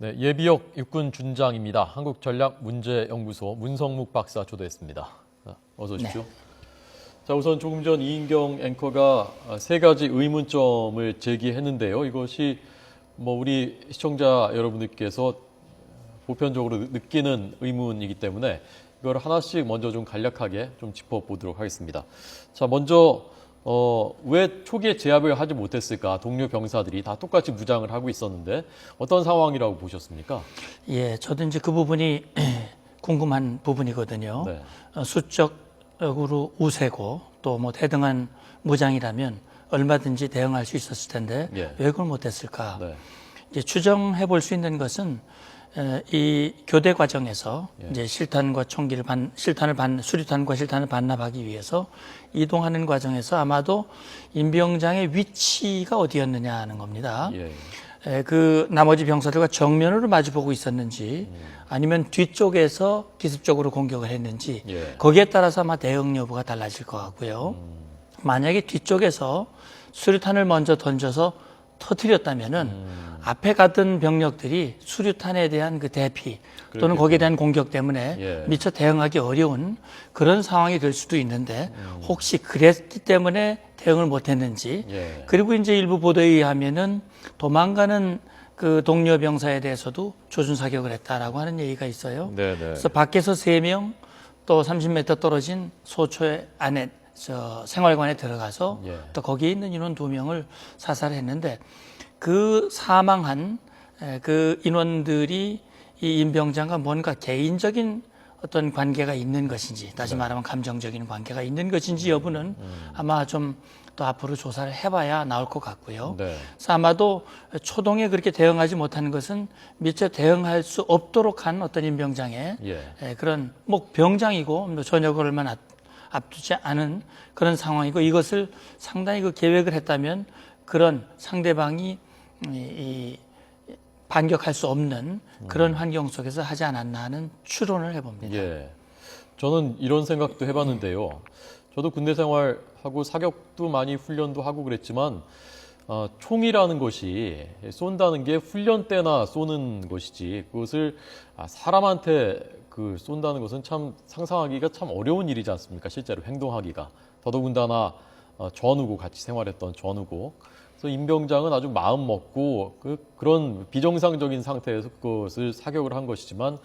네, 예비역 육군 준장입니다. 한국전략문제연구소 문성묵 박사 초대했습니다. 어서 오십시오. 네. 자, 우선 조금 전 이인경 앵커가 세 가지 의문점을 제기했는데요. 이것이 우리 시청자 여러분들께서 보편적으로 느끼는 의문이기 때문에 이걸 하나씩 먼저 좀 간략하게 좀 짚어보도록 하겠습니다. 자, 먼저 왜 초기에 제압을 하지 못했을까? 동료 병사들이 다 똑같이 무장을 하고 있었는데 어떤 상황이라고 보셨습니까? 예, 저도 이제 그 부분이 궁금한 부분이거든요. 네. 수적으로 우세고 또 대등한 무장이라면 얼마든지 대응할 수 있었을 텐데 예. 왜 그걸 못했을까? 네. 이제 추정해 볼 수 있는 것은 이 교대 과정에서 예. 이제 수류탄과 실탄을 반납하기 위해서 이동하는 과정에서 아마도 임병장의 위치가 어디였느냐 하는 겁니다. 예. 그 나머지 병사들과 정면으로 마주보고 있었는지 아니면 뒤쪽에서 기습적으로 공격을 했는지 예. 거기에 따라서 아마 대응 여부가 달라질 것 같고요. 만약에 뒤쪽에서 수류탄을 먼저 던져서 터뜨렸다면은 앞에 갔던 병력들이 수류탄에 대한 그 대피 또는 거기에 대한 공격 때문에 예. 미처 대응하기 어려운 그런 상황이 될 수도 있는데 혹시 그랬기 때문에 대응을 못했는지 예. 그리고 이제 일부 보도에 의하면은 도망가는 그 동료 병사에 대해서도 조준 사격을 했다라고 하는 얘기가 있어요. 네, 네. 그래서 밖에서 3명 또 30m 떨어진 소초 안에 생활관에 들어가서 예. 또 거기에 있는 인원 2명을 사살했는데 그 사망한 그 인원들이 이 임병장과 뭔가 개인적인 어떤 관계가 있는 것인지 다시 말하면 감정적인 관계가 있는 것인지 여부는 아마 좀 또 앞으로 조사를 해봐야 나올 것 같고요. 네. 그래서 아마도 초동에 그렇게 대응하지 못하는 것은 미처 대응할 수 없도록 한 어떤 임병장의 예. 그런 병장이고 전역을 얼마 앞두지 않은 그런 상황이고 이것을 상당히 그 계획을 했다면 그런 상대방이 반격할 수 없는 그런 환경 속에서 하지 않았나 하는 추론을 해봅니다. 예. 저는 이런 생각도 해봤는데요. 저도 군대 생활하고 사격도 많이 훈련도 하고 그랬지만 총이라는 것이 쏜다는 게 훈련 때나 쏘는 것이지 그것을 사람한테 쏜다는 것은 참 상상하기가 참 어려운 일이지 않습니까? 실제로 행동하기가. 더더군다나 전우고 같이 생활했던 전우고. 그래서 임병장은 아주 마음 먹고 그런 비정상적인 상태에서 그것을 사격을 한 것이지만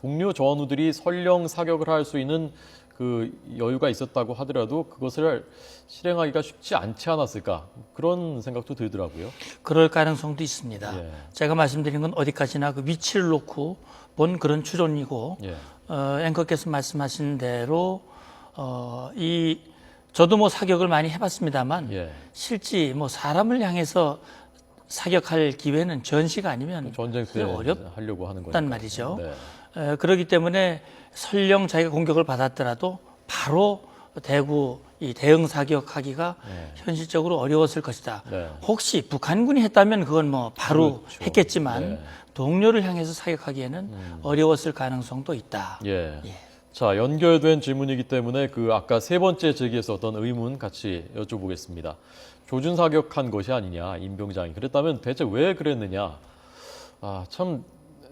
동료 전우들이 설령 사격을 할 수 있는 그 여유가 있었다고 하더라도 그것을 실행하기가 쉽지 않지 않았을까 그런 생각도 들더라고요. 그럴 가능성도 있습니다. 예. 제가 말씀드린 건 어디까지나 그 위치를 놓고 본 그런 추론이고 예. 앵커께서 말씀하신 대로 저도 사격을 많이 해봤습니다만 예. 실제 사람을 향해서 사격할 기회는 전시가 아니면 전쟁 때 하려고 하는 거니까. 말이죠. 네. 그렇기 때문에 설령 자기가 공격을 받았더라도 바로 대구 이 대응 사격하기가 네. 현실적으로 어려웠을 것이다. 네. 혹시 북한군이 했다면 그건 바로 그렇죠. 했겠지만 네. 동료를 향해서 사격하기에는 어려웠을 가능성도 있다. 예. 예. 자, 연결된 질문이기 때문에 아까 세 번째 제기했었던 의문 같이 여쭤보겠습니다. 조준 사격한 것이 아니냐, 임병장이. 그랬다면 대체 왜 그랬느냐? 참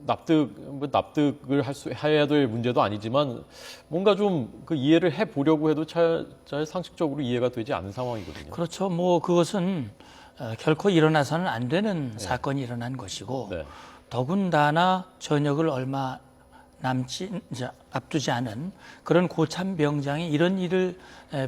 납득을 해야 될 문제도 아니지만 뭔가 좀 이해를 해 보려고 해도 잘 상식적으로 이해가 되지 않은 상황이거든요. 그렇죠. 그것은 결코 일어나서는 안 되는 사건이 일어난 것이고 네. 더군다나 전역을 얼마 앞두지 않은 그런 고참 병장이 이런 일을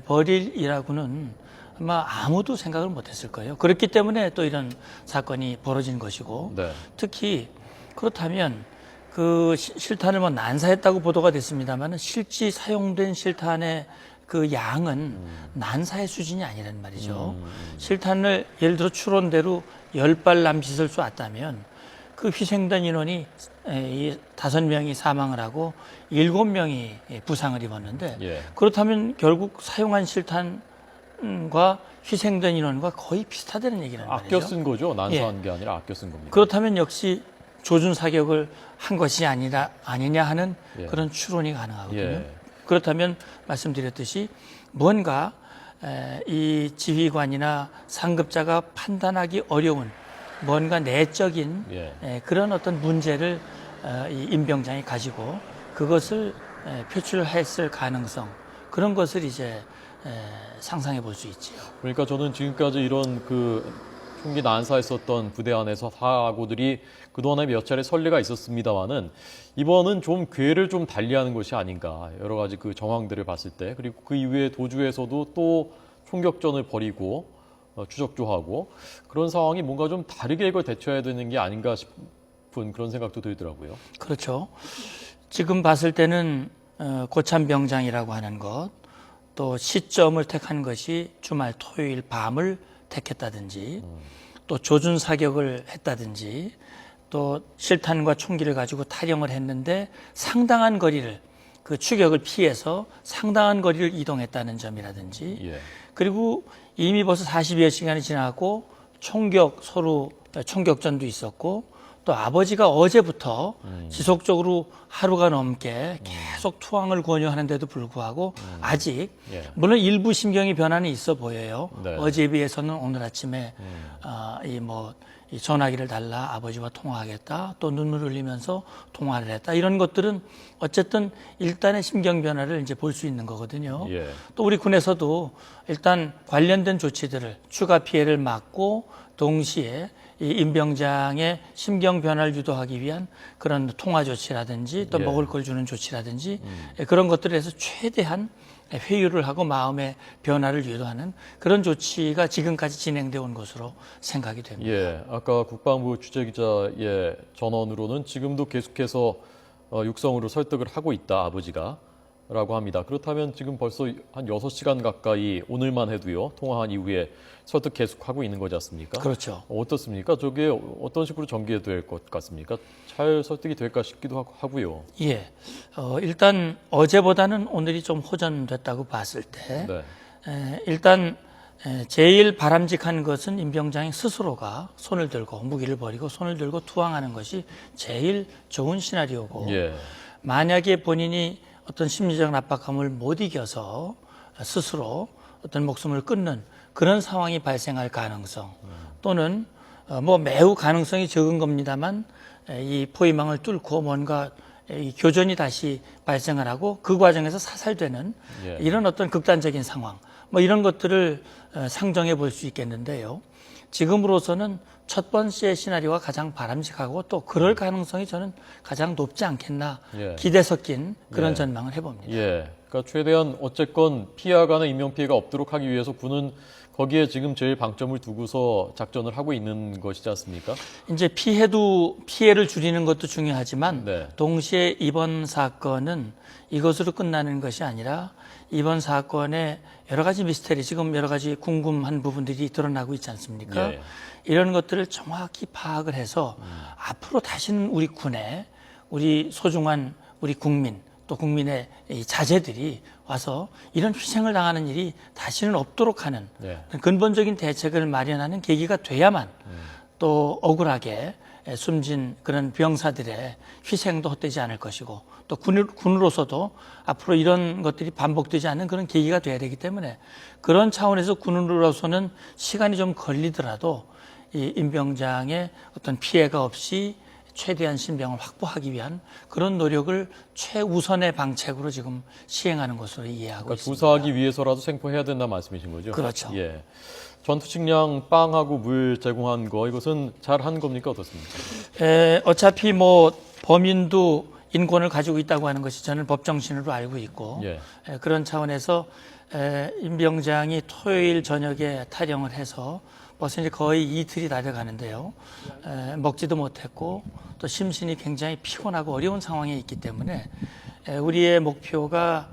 벌일이라고는 아마 아무도 생각을 못했을 거예요. 그렇기 때문에 또 이런 사건이 벌어진 것이고 네. 특히 그렇다면 그 실탄을 난사했다고 보도가 됐습니다만 실제 사용된 실탄의 그 양은 난사의 수준이 아니란 말이죠. 실탄을 예를 들어 추론대로 10발 남짓을 쏘았다면 그 희생된 인원이 5명이 사망을 하고 7명이 부상을 입었는데 예. 그렇다면 결국 사용한 실탄과 희생된 인원과 거의 비슷하다는 얘기란 말이죠. 아껴 쓴 거죠. 난사한 게 아니라 아껴 쓴 겁니다. 그렇다면 역시 조준 사격을 한 것이 아니냐 하는 예. 그런 추론이 가능하거든요. 예. 그렇다면 말씀드렸듯이 뭔가 이 지휘관이나 상급자가 판단하기 어려운 뭔가 내적인 예. 그런 어떤 문제를 이 임병장이 가지고 그것을 표출했을 가능성 그런 것을 이제 상상해 볼 수 있지요. 그러니까 저는 지금까지 이런 그 총기 난사했었던 부대 안에서 사고들이 그동안에 몇 차례 선례가 있었습니다만은 이번은 좀 궤를 좀 달리하는 것이 아닌가 여러 가지 그 정황들을 봤을 때 그리고 그 이후에 도주에서도 또 총격전을 벌이고 추적조하고 그런 상황이 뭔가 좀 다르게 이걸 대처해야 되는 게 아닌가 싶은 그런 생각도 들더라고요. 그렇죠. 지금 봤을 때는 고참병장이라고 하는 것, 또 시점을 택한 것이 주말 토요일 밤을 택했다든지, 또 조준 사격을 했다든지, 또 실탄과 총기를 가지고 탈영을 했는데 상당한 거리를 그 추격을 피해서 상당한 거리를 이동했다는 점이라든지, 예. 그리고 이미 벌써 40여 시간이 지나고 서로 총격전도 있었고 또 아버지가 어제부터 지속적으로 하루가 넘게 계속 투항을 권유하는데도 불구하고 아직 예. 물론 일부 심경의 변화는 있어 보여요. 네. 어제에 비해서는 오늘 아침에 이 전화기를 달라 아버지와 통화하겠다. 또 눈물 흘리면서 통화를 했다. 이런 것들은 어쨌든 일단의 심경 변화를 이제 볼 수 있는 거거든요. 예. 또 우리 군에서도 일단 관련된 조치들을 추가 피해를 막고 동시에 이 임병장의 심경 변화를 유도하기 위한 그런 통화 조치라든지 또 예. 먹을 걸 주는 조치라든지 그런 것들에 대해서 최대한 회유를 하고 마음의 변화를 유도하는 그런 조치가 지금까지 진행되어 온 것으로 생각이 됩니다. 예, 아까 국방부 취재기자의 전언으로는 지금도 계속해서 육성으로 설득을 하고 있다, 아버지가. 라고 합니다. 그렇다면 지금 벌써 한 6시간 가까이 오늘만 해도요, 통화한 이후에 설득 계속하고 있는 거지 않습니까? 그렇죠. 어떻습니까? 저게 어떤 식으로 전개될 것 같습니까? 잘 설득이 될까 싶기도 하고요. 예. 일단 어제보다는 오늘이 좀 호전됐다고 봤을 때, 네. 일단 제일 바람직한 것은 임병장이 스스로가 손을 들고 무기를 버리고 손을 들고 투항하는 것이 제일 좋은 시나리오고, 예. 만약에 본인이 어떤 심리적 압박감을 못 이겨서 스스로 어떤 목숨을 끊는 그런 상황이 발생할 가능성 또는 뭐 매우 가능성이 적은 겁니다만 이 포위망을 뚫고 뭔가 이 교전이 다시 발생을 하고 그 과정에서 사살되는 예. 이런 어떤 극단적인 상황 뭐 이런 것들을 상정해 볼 수 있겠는데요. 지금으로서는 첫 번째 시나리오가 가장 바람직하고 또 그럴 가능성이 저는 가장 높지 않겠나 예. 기대 섞인 그런 예. 전망을 해봅니다. 예. 그러니까 최대한 어쨌건 피해가는 인명피해가 없도록 하기 위해서 군은 거기에 지금 제일 방점을 두고서 작전을 하고 있는 것이지 않습니까? 이제 피해를 줄이는 것도 중요하지만 네. 동시에 이번 사건은 이것으로 끝나는 것이 아니라 이번 사건에 여러 가지 미스테리, 지금 여러 가지 궁금한 부분들이 드러나고 있지 않습니까? 예. 이런 것들을 정확히 파악을 해서 앞으로 다시는 우리 군에 우리 소중한 우리 국민 또 국민의 이 자제들이 와서 이런 희생을 당하는 일이 다시는 없도록 하는 예. 근본적인 대책을 마련하는 계기가 돼야만 또 억울하게 숨진 그런 병사들의 희생도 헛되지 않을 것이고 또 군으로서도 앞으로 이런 것들이 반복되지 않는 그런 계기가 돼야 되기 때문에 그런 차원에서 군으로서는 시간이 좀 걸리더라도 이 임병장의 어떤 피해가 없이 최대한 신병을 확보하기 위한 그런 노력을 최우선의 방책으로 지금 시행하는 것으로 이해하고 그러니까 있습니다. 조사하기 위해서라도 생포해야 된다는 말씀이신 거죠? 그렇죠. 예. 전투 식량 빵하고 물 제공한 거 이것은 잘 한 겁니까 어떻습니까? 어차피 뭐 범인도 인권을 가지고 있다고 하는 것이 저는 법 정신으로 알고 있고 예. 그런 차원에서 임병장이 토요일 저녁에 탈영을 해서 벌써 이제 거의 이틀이 다 돼가는데요. 먹지도 못했고 또 심신이 굉장히 피곤하고 어려운 상황에 있기 때문에 우리의 목표가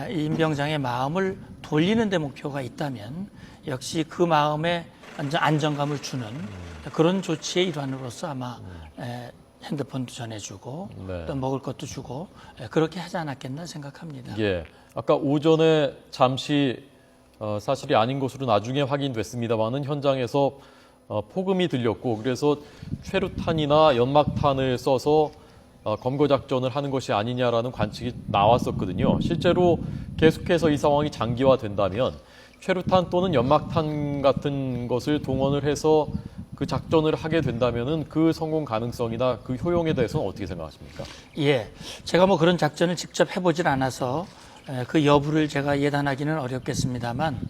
임병장의 마음을 돌리는 데 목표가 있다면 역시 그 마음에 완전 안정감을 주는 그런 조치의 일환으로서 아마 핸드폰도 전해주고 네. 또 먹을 것도 주고 그렇게 하지 않았겠나 생각합니다. 예. 아까 오전에 잠시 사실이 아닌 것으로 나중에 확인됐습니다만은 현장에서 폭음이 들렸고 그래서 최루탄이나 연막탄을 써서 검거 작전을 하는 것이 아니냐라는 관측이 나왔었거든요. 실제로 계속해서 이 상황이 장기화된다면 최루탄 또는 연막탄 같은 것을 동원을 해서 그 작전을 하게 된다면은 그 성공 가능성이나 그 효용에 대해서는 어떻게 생각하십니까? 예, 제가 뭐 그런 작전을 직접 해보질 않아서 그 여부를 제가 예단하기는 어렵겠습니다만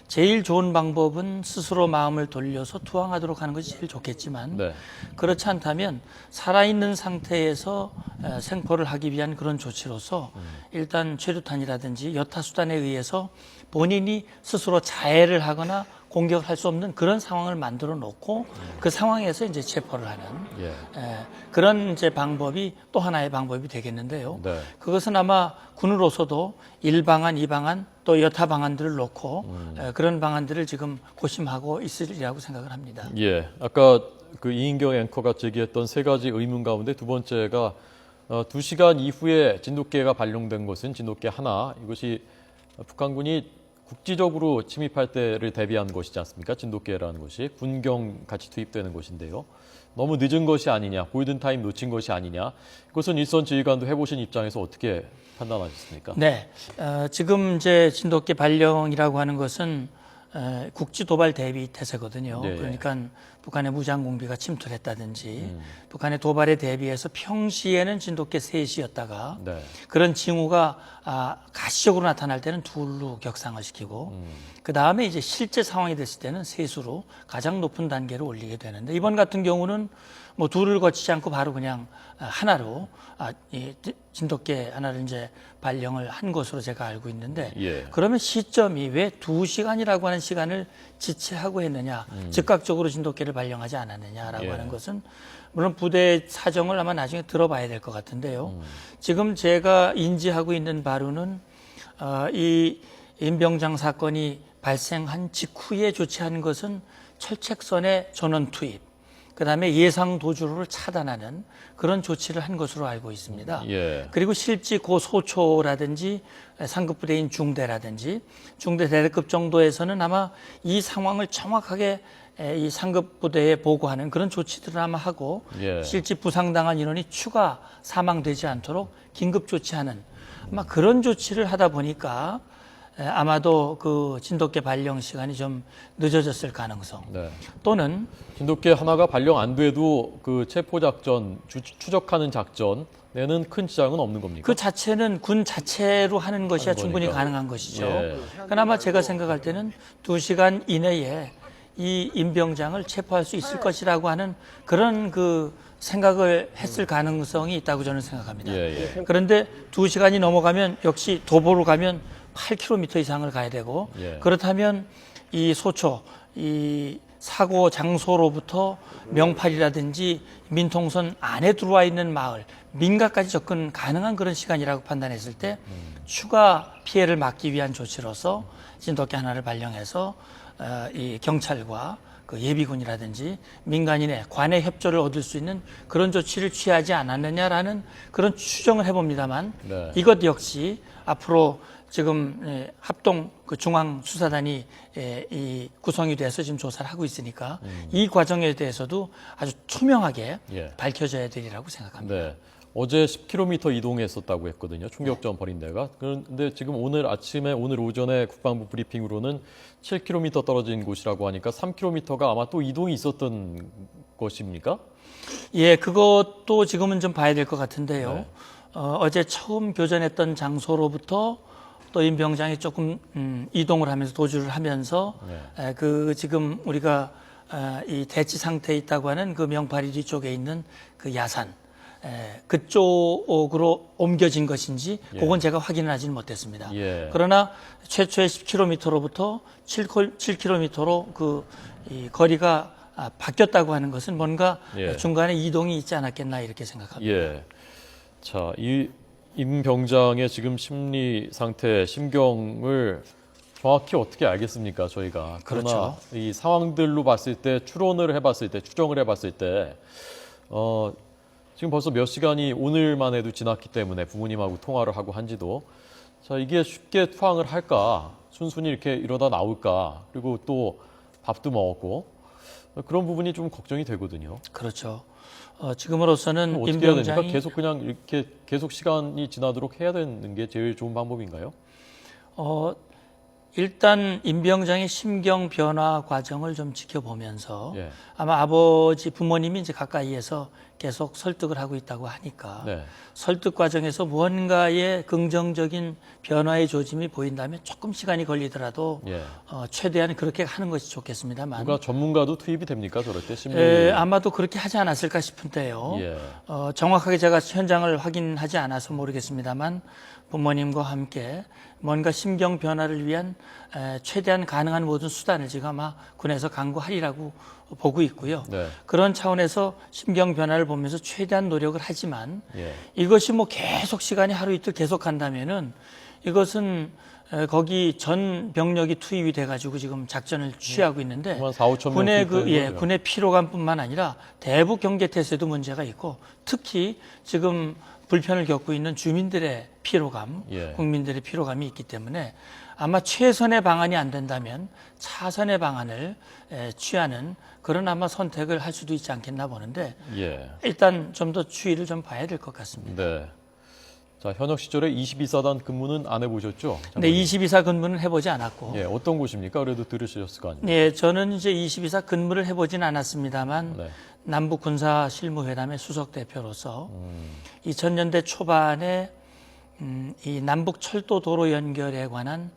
제일 좋은 방법은 스스로 마음을 돌려서 투항하도록 하는 것이 제일 좋겠지만 네. 그렇지 않다면 살아있는 상태에서 생포를 하기 위한 그런 조치로서 일단 최루탄이라든지 여타 수단에 의해서 본인이 스스로 자해를 하거나 공격을 할 수 없는 그런 상황을 만들어 놓고 그 상황에서 이제 체포를 하는 예. 그런 이제 방법이 또 하나의 방법이 되겠는데요. 네. 그것은 아마 군으로서도 1방안, 2방안 또 여타 방안들을 놓고 그런 방안들을 지금 고심하고 있으리라고 생각을 합니다. 예. 아까 그 이인경 앵커가 제기했던 세 가지 의문 가운데 두 번째가 2시간 이후에 진돗개가 발령된 것은 진돗개 하나. 이것이 북한군이 국지적으로 침입할 때를 대비한 것이지 않습니까? 진돗개라는 것이 군경 같이 투입되는 것인데요. 너무 늦은 것이 아니냐, 골든타임 놓친 것이 아니냐. 그것은 일선 지휘관도 해보신 입장에서 어떻게 판단하셨습니까? 네, 지금 이제 진돗개 발령이라고 하는 것은 국지 도발 대비 태세거든요. 네. 그러니까 북한의 무장 공비가 침투를 했다든지 북한의 도발에 대비해서 평시에는 진돗개 셋이었다가 네. 그런 징후가 가시적으로 나타날 때는 둘로 격상을 시키고 그 다음에 이제 실제 상황이 됐을 때는 셋으로 가장 높은 단계로 올리게 되는데 이번 같은 경우는 뭐 둘을 거치지 않고 바로 그냥 하나로 이 진돗개 하나를 이제 발령을 한 것으로 제가 알고 있는데 예. 그러면 시점이 왜 2시간이라고 하는 시간을 지체하고 했느냐 즉각적으로 진돗개를 발령하지 않았느냐라고 예. 하는 것은 물론 부대 사정을 아마 나중에 들어봐야 될 것 같은데요. 지금 제가 인지하고 있는 바로는 이 임병장 사건이 발생한 직후에 조치한 것은 철책선의 전원 투입 그다음에 예상 도주로를 차단하는 그런 조치를 한 것으로 알고 있습니다. 예. 그리고 실제 고 소초라든지 상급 부대인 중대라든지 중대 대대급 정도에서는 아마 이 상황을 정확하게 이 상급 부대에 보고하는 그런 조치들을 아마 하고 예. 실제 부상당한 인원이 추가 사망되지 않도록 긴급 조치하는 아마 그런 조치를 하다 보니까 아마도 그 진돗개 발령 시간이 좀 늦어졌을 가능성 네. 또는 진돗개 하나가 발령 안 돼도 그 체포 작전, 추적하는 작전에는 큰 지장은 없는 겁니까? 그 자체는 군 자체로 하는 것이야 하는 충분히 거니까. 가능한 것이죠. 예. 그나마 제가 생각할 때는 2시간 이내에 이 임병장을 체포할 수 있을 것이라고 하는 그런 그 생각을 했을 가능성이 있다고 저는 생각합니다. 예, 예. 그런데 2시간이 넘어가면 역시 도보로 가면 8km 이상을 가야 되고 예. 그렇다면 이 소초, 이 사고 장소로부터 명팔이라든지 민통선 안에 들어와 있는 마을, 민가까지 접근 가능한 그런 시간이라고 판단했을 때 추가 피해를 막기 위한 조치로서 진돗개 하나를 발령해서 이 경찰과 그 예비군이라든지 민간인의 관의 협조를 얻을 수 있는 그런 조치를 취하지 않았느냐라는 그런 추정을 해봅니다만 네. 이것 역시 앞으로 지금 합동 그 중앙수사단이 이 구성이 돼서 지금 조사를 하고 있으니까 이 과정에 대해서도 아주 투명하게 예. 밝혀져야 되리라고 생각합니다. 네. 어제 10km 이동했었다고 했거든요. 충격전 벌인 데가. 그런데 지금 오늘 아침에 오늘 오전에 국방부 브리핑으로는 7km 떨어진 곳이라고 하니까 3km가 아마 또 이동이 있었던 것입니까? 예, 그것도 지금은 좀 봐야 될 것 같은데요. 네. 어제 처음 교전했던 장소로부터 또 임병장이 조금 이동을 하면서 도주를 하면서 그 지금 우리가 이 대치 상태에 있다고 하는 그 명파리 뒤쪽에 있는 그 야산 그쪽으로 옮겨진 것인지 그건 제가 확인을 하지는 못했습니다. 예. 그러나 최초의 10km로부터 7km로 그 이 거리가 바뀌었다고 하는 것은 뭔가 예. 중간에 이동이 있지 않았겠나 이렇게 생각합니다. 예. 자, 이 임 병장의 지금 심리 상태, 심경을 정확히 어떻게 알겠습니까, 저희가? 그러나 그렇죠. 이 상황들로 봤을 때, 추론을 해봤을 때, 추정을 해봤을 때, 지금 벌써 몇 시간이 오늘만 해도 지났기 때문에 부모님하고 통화를 하고 한지도, 자, 이게 쉽게 투항을 할까? 순순히 이렇게 이러다 나올까? 그리고 또 밥도 먹었고, 그런 부분이 좀 걱정이 되거든요. 그렇죠. 지금으로서는 어떻게 해야 됩니까? 임병장이 계속 그냥 이렇게 계속 시간이 지나도록 해야 되는 게 제일 좋은 방법인가요? 일단 임병장의 심경 변화 과정을 좀 지켜보면서 예. 아마 아버지 부모님이 이제 가까이에서 계속 설득을 하고 있다고 하니까 네. 설득 과정에서 무언가의 긍정적인 변화의 조짐이 보인다면 조금 시간이 걸리더라도 예. 최대한 그렇게 하는 것이 좋겠습니다만 누가 전문가도 투입이 됩니까? 저럴 때 심리. 아마도 그렇게 하지 않았을까 싶은데요. 예. 정확하게 제가 현장을 확인하지 않아서 모르겠습니다만 부모님과 함께 뭔가 심경 변화를 위한 최대한 가능한 모든 수단을 지금 아마 군에서 강구하리라고 보고 있고요. 네. 그런 차원에서 심경 변화를 보면서 최대한 노력을 하지만 예. 이것이 뭐 계속 시간이 하루 이틀 계속 간다면은 이것은 거기 전 병력이 투입이 돼가지고 지금 작전을 취하고 있는데 한 4, 5천 명 군의 투입되는 거죠. 군의 피로감뿐만 아니라 대북 경계태세도 문제가 있고 특히 지금 불편을 겪고 있는 주민들의 피로감, 예. 국민들의 피로감이 있기 때문에 아마 최선의 방안이 안 된다면 차선의 방안을 취하는 그런 아마 선택을 할 수도 있지 않겠나 보는데 예. 일단 좀 더 추이를 좀 봐야 될 것 같습니다. 네. 자, 현역 시절에 22사단 근무는 안 해보셨죠? 근데 22사 근무는 해보지 않았고, 예, 어떤 곳입니까? 그래도 들으셨을 거 아닙니까? 예, 저는 이제 22사 근무를 해보진 않았습니다만 네. 남북 군사 실무회담의 수석 대표로서 2000년대 초반에 이 남북 철도 도로 연결에 관한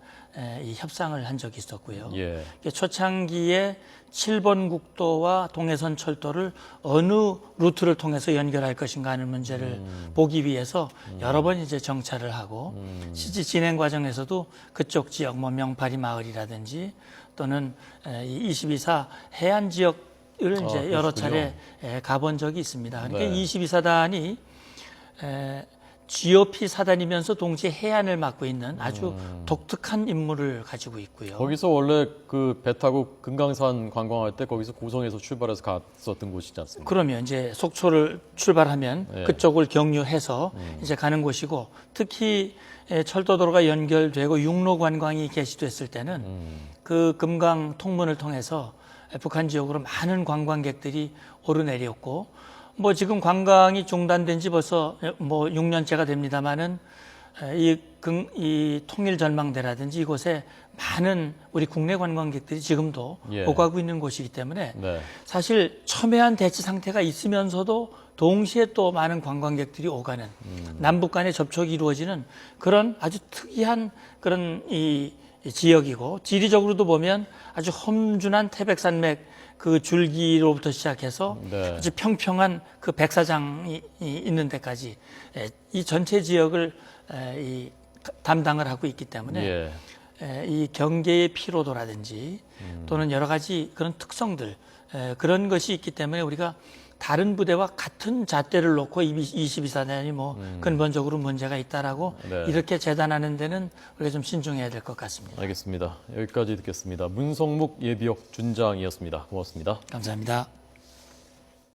이 협상을 한 적이 있었고요. 예. 초창기에 7번 국도와 동해선 철도를 어느 루트를 통해서 연결할 것인가 하는 문제를 보기 위해서 여러 번 이제 정찰을 하고 실제 진행 과정에서도 그쪽 지역 뭐 명파리 마을이라든지 또는 이 22사 해안 지역을 이제 여러 차례 가본 적이 있습니다. 그러니까 네. 22사단이 GOP 사단이면서 동시에 해안을 맡고 있는 아주 독특한 임무를 가지고 있고요. 거기서 원래 그 배 타고 금강산 관광할 때 거기서 고성에서 출발해서 갔었던 곳이지 않습니까? 그러면 이제 속초를 출발하면 네. 그쪽을 경유해서 이제 가는 곳이고 특히 철도도로가 연결되고 육로 관광이 개시됐을 때는 그 금강 통문을 통해서 북한 지역으로 많은 관광객들이 오르내렸고 뭐 지금 관광이 중단된 지 벌써 뭐 6년째가 됩니다만은 이 통일전망대라든지 이곳에 많은 우리 국내 관광객들이 지금도 예. 오가고 있는 곳이기 때문에 네. 사실 첨예한 대치 상태가 있으면서도 동시에 또 많은 관광객들이 오가는 남북 간의 접촉이 이루어지는 그런 아주 특이한 그런 이 지역이고 지리적으로도 보면 아주 험준한 태백산맥 그 줄기로부터 시작해서 네. 아주 평평한 그 백사장이 있는 데까지 이 전체 지역을 담당을 하고 있기 때문에 예. 이 경계의 피로도라든지 또는 여러 가지 그런 특성들 그런 것이 있기 때문에 우리가 다른 부대와 같은 잣대를 놓고 22사단이 뭐 근본적으로 문제가 있다라고 네. 이렇게 재단하는 데는 우리가 좀 신중해야 될 것 같습니다. 알겠습니다. 여기까지 듣겠습니다. 문성묵 예비역 준장이었습니다. 고맙습니다. 감사합니다.